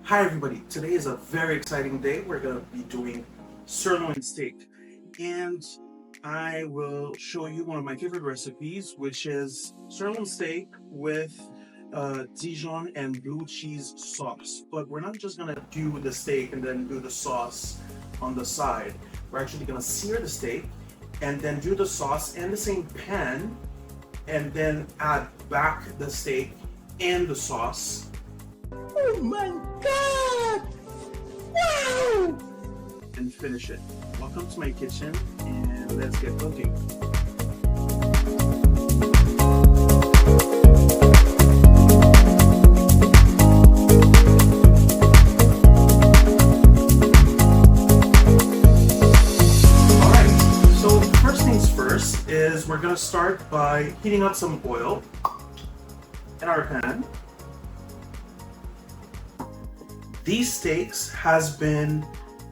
Hi everybody, today is a very exciting day. We're going to be doing sirloin steak, and I will show you one of my favorite recipes, which is sirloin steak with Dijon and blue cheese sauce. But we're not just going to do the steak and then do the sauce on the side. We're actually going to sear the steak and then do the sauce in the same pan and then add back the steak and the sauce. Oh my God! Wow! And finish it. Welcome to my kitchen, and let's get cooking. Alright, so first things first is we're gonna start by heating up some oil in our pan. These steaks has been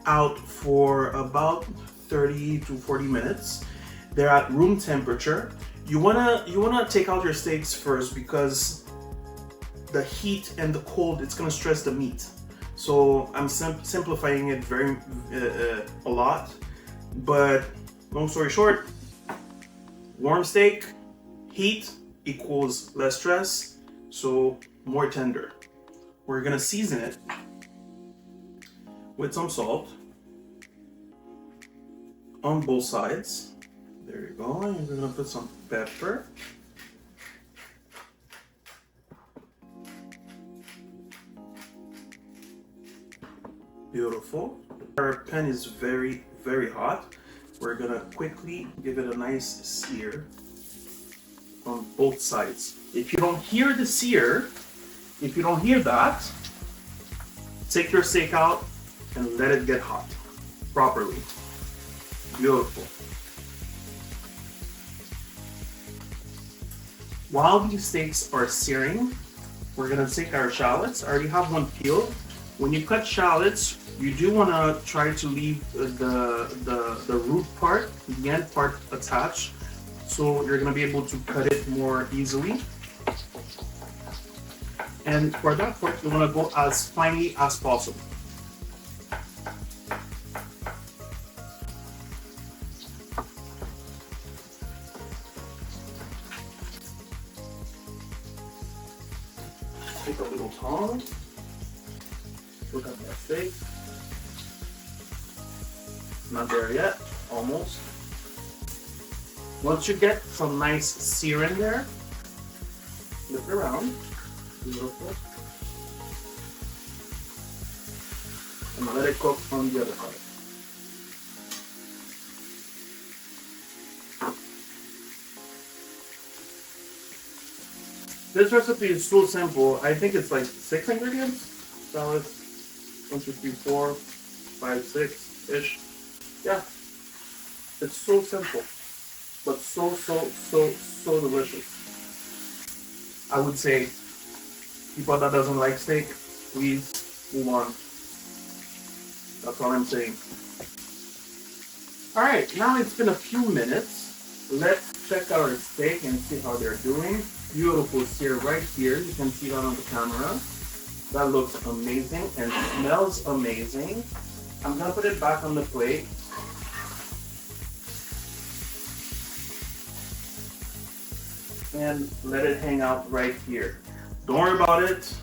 out for about 30 to 40 minutes. They're at room temperature. You wanna take out your steaks first because the heat and the cold, it's gonna stress the meat. So I'm simplifying it very a lot, but long story short, warm steak, heat equals less stress, so more tender. We're gonna season it with some salt on both sides. There you go. And we're gonna put some pepper. Beautiful. Our pan is very, very hot. We're gonna quickly give it a nice sear on both sides. If you don't hear the sear, if you don't hear that, take your steak out and let it get hot properly. Beautiful. While these steaks are searing, we're gonna take our shallots. I already have one peeled. When you cut shallots, you do wanna try to leave the root part, the end part attached, so you're gonna be able to cut it more easily. And for that part, you wanna go as finely as possible. Take a little tongue, look at that steak. Not there yet, almost. Once you get some nice sear in there, flip it around, beautiful. And let it cook on the other side. This recipe is so simple. I think it's like 6 ingredients. Shallots, 1, 2, 3, 4, 5, 6-ish. Yeah. It's so simple, but so delicious. I would say, people that doesn't like steak, please move on. That's all I'm saying. Alright, now it's been a few minutes. Let's check out our steak and see how they're doing. Beautiful sear right here. You can see that on the camera. That looks amazing and smells amazing. I'm gonna put it back on the plate. And let it hang out right here. Don't worry about it.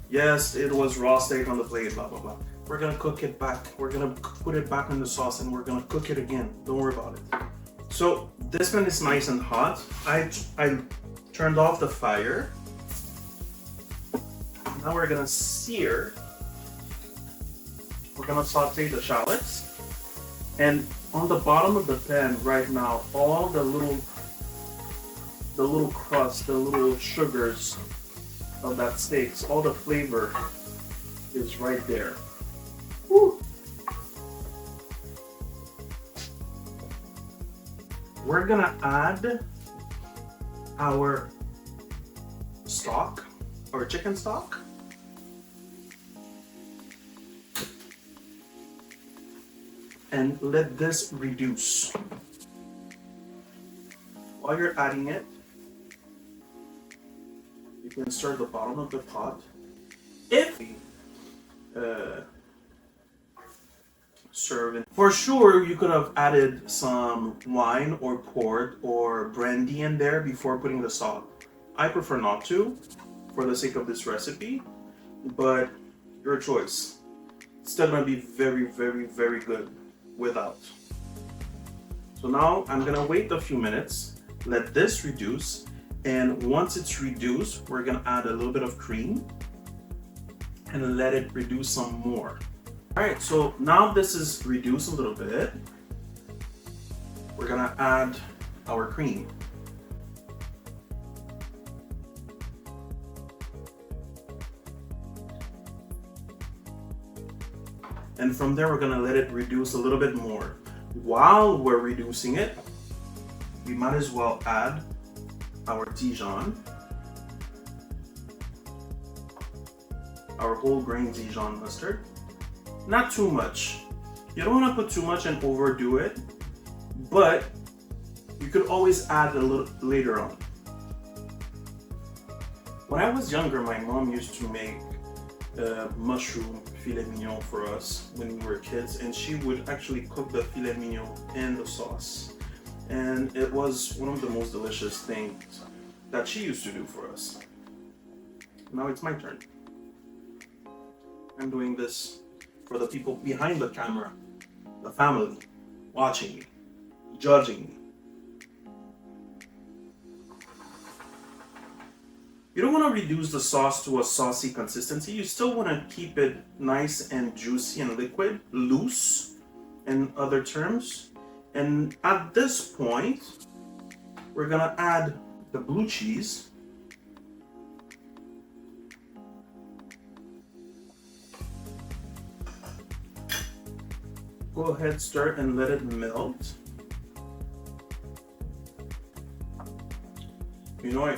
Yes, it was raw steak on the plate, blah, blah, blah. We're gonna cook it back. We're gonna put it back in the sauce and we're gonna cook it again. Don't worry about it. So this one is nice and hot. I turned off the fire. Now we're gonna sear. We're gonna saute the shallots. And on the bottom of the pan right now, all the little crust, the little sugars of that steak, all the flavor is right there. Woo. We're gonna add our stock, or chicken stock. And let this reduce. While you're adding it, you can stir the bottom of the pot. If serve. And for sure, you could have added some wine or port or brandy in there before putting the salt. I prefer not to, for the sake of this recipe, but your choice. It's still gonna be very, very, very good without. So now I'm gonna wait a few minutes, let this reduce, and once it's reduced, we're gonna add a little bit of cream and let it reduce some more. All right, so now this is reduced a little bit. We're gonna add our cream. And from there, we're gonna let it reduce a little bit more. While we're reducing it, we might as well add our Dijon, our whole grain Dijon mustard. Not too much. You don't want to put too much and overdo it, but you could always add a little later on. When I was younger, my mom used to make mushroom filet mignon for us when we were kids, and she would actually cook the filet mignon in the sauce, and it was one of the most delicious things that she used to do for us. Now it's my turn. I'm doing this for the people behind the camera, the family watching me, judging me. You don't want to reduce the sauce to a saucy consistency. You still want to keep it nice and juicy and liquid, loose in other terms. And at this point, we're gonna add the blue cheese. Go ahead, stir and let it melt. You know, I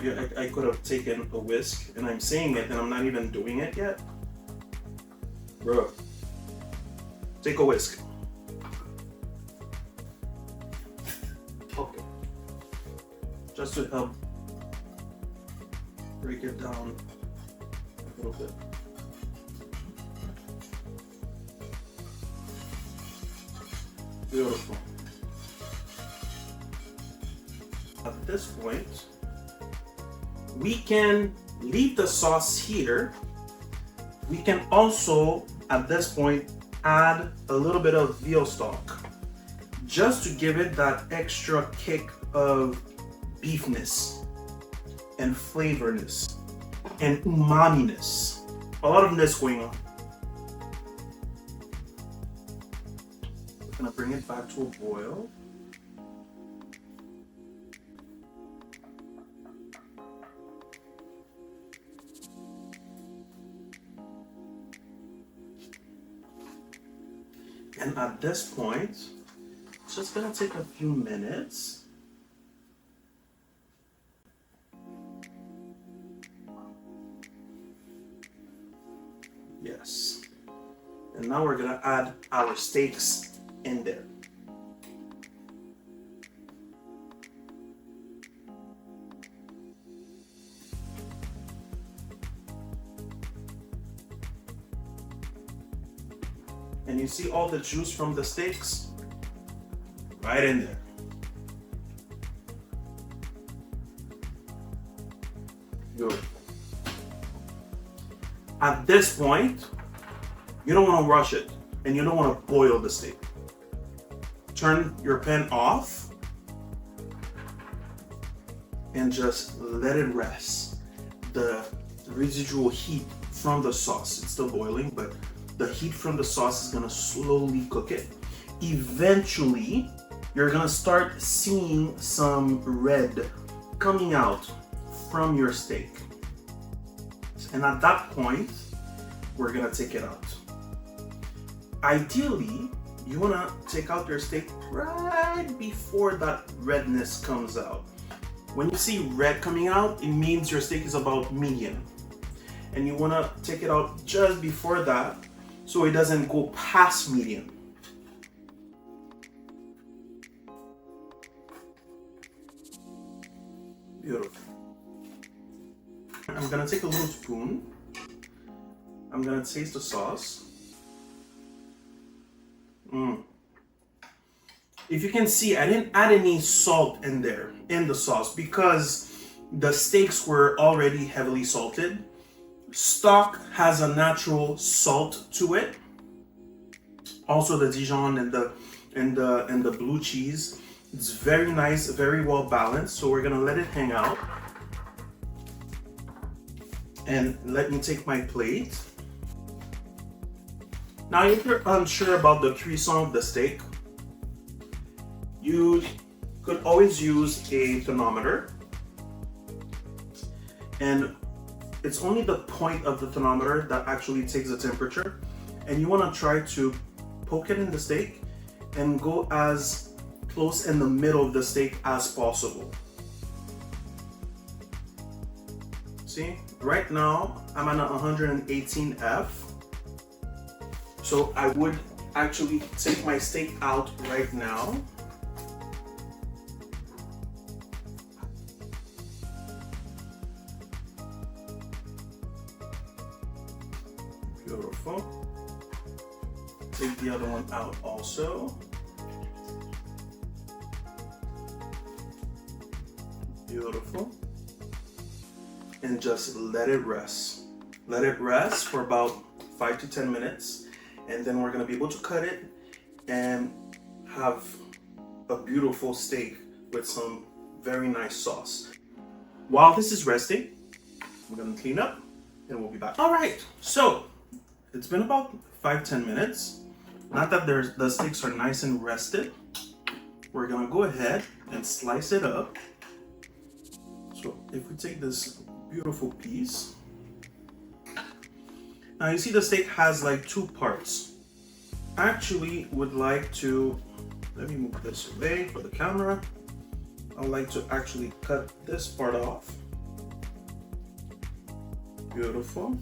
could have taken a whisk, and I'm saying it and I'm not even doing it yet. Bro, take a whisk. Okay. Just to help break it down a little bit. Beautiful. At this point, we can leave the sauce here. We can also, at this point, add a little bit of veal stock just to give it that extra kick of beefness and flavorness and umami-ness. A lot of this going on. We're gonna bring it back to a boil. And at this point, it's just gonna take a few minutes. Yes. And now we're gonna add our steaks in there. And you see all the juice from the steaks? Right in there. Good. At this point, you don't want to rush it and you don't want to boil the steak. Turn your pan off and just let it rest. The residual heat from the sauce, it's still boiling, but the heat from the sauce is gonna slowly cook it. Eventually, you're gonna start seeing some red coming out from your steak. And at that point, we're gonna take it out. Ideally, you wanna take out your steak right before that redness comes out. When you see red coming out, it means your steak is about medium. And you wanna take it out just before that, so it doesn't go past medium. Beautiful. I'm gonna take a little spoon. I'm gonna taste the sauce. If you can see, I didn't add any salt in there, in the sauce, because the steaks were already heavily salted. Stock has a natural salt to it. Also the Dijon and the blue cheese. It's very nice, very well balanced. So we're gonna let it hang out. And let me take my plate. Now, if you're unsure about the cuisson of the steak, you could always use a thermometer. And it's only the point of the thermometer that actually takes the temperature. And you want to try to poke it in the steak and go as close in the middle of the steak as possible. See, right now I'm at 118 F. So I would actually take my steak out right now. Beautiful. Take the other one out also. Beautiful. And just let it rest. Let it rest for about 5 to 10 minutes. And then we're gonna be able to cut it and have a beautiful steak with some very nice sauce. While this is resting, we're gonna clean up and we'll be back. All right, so it's been about 5-10 minutes. Not that the steaks are nice and rested. We're gonna go ahead and slice it up. So if we take this beautiful piece, now you see the steak has like 2 parts. I actually would like to, let me move this away for the camera. I'd like to actually cut this part off. Beautiful.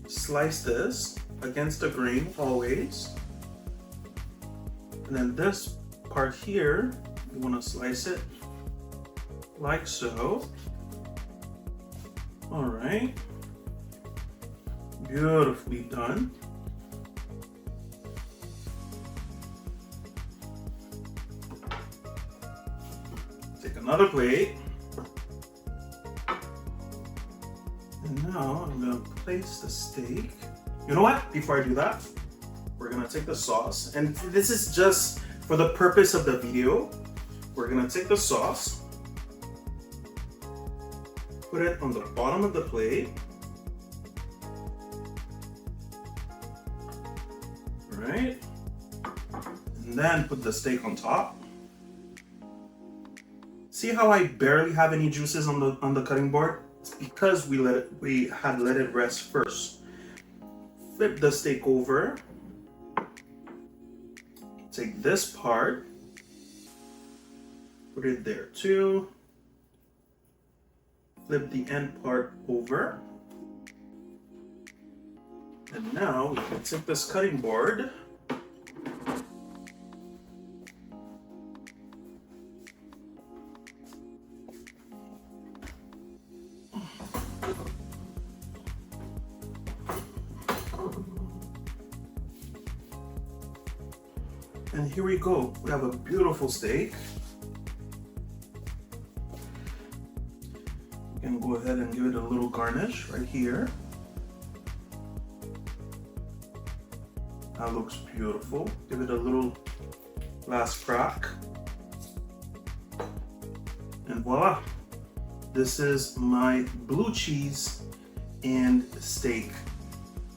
Slice this against the grain always. And then this part here, you want to slice it like so. All right. Beautifully done. Take another plate. And now I'm gonna place the steak. You know what? Before I do that, we're gonna take the sauce. And this is just for the purpose of the video. We're gonna take the sauce, put it on the bottom of the plate. Right? And then put the steak on top. See how I barely have any juices on the cutting board? It's because we had let it rest first. Flip the steak over. Take this part. Put it there too. Flip the end part over. And now we can take this cutting board. And here we go. We have a beautiful steak. We can go ahead and give it a little garnish right here. That looks beautiful. Give it a little last crack. And voila. This is my blue cheese and steak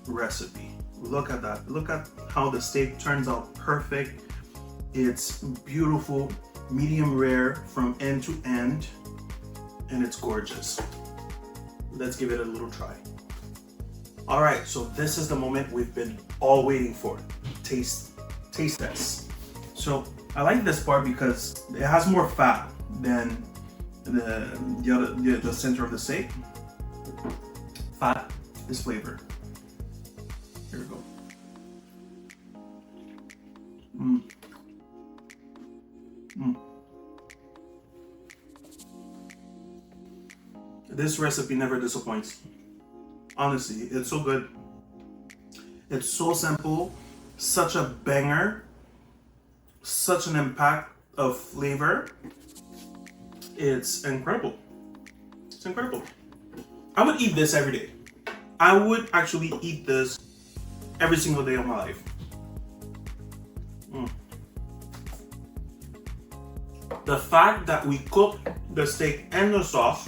recipe. Look at that. Look at how the steak turns out perfect. It's beautiful, medium rare from end to end, and it's gorgeous. Let's give it a little try. All right, so this is the moment we've been all waiting for. Taste test. So I like this part because it has more fat than the center of the steak. Fat is flavor. Here we go. This recipe never disappoints. Honestly, it's so good. It's so simple, such a banger, such an impact of flavor. It's incredible. It's incredible. I would eat this every day. I would actually eat this every single day of my life. The fact that we cooked the steak and the sauce,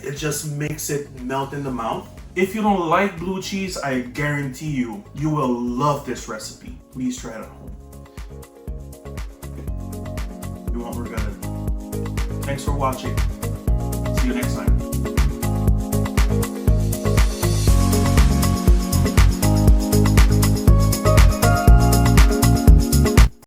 it just makes it melt in the mouth. If you don't like blue cheese, I guarantee you will love this recipe. Please try it at home. You won't regret it. Thanks for watching. See you next time.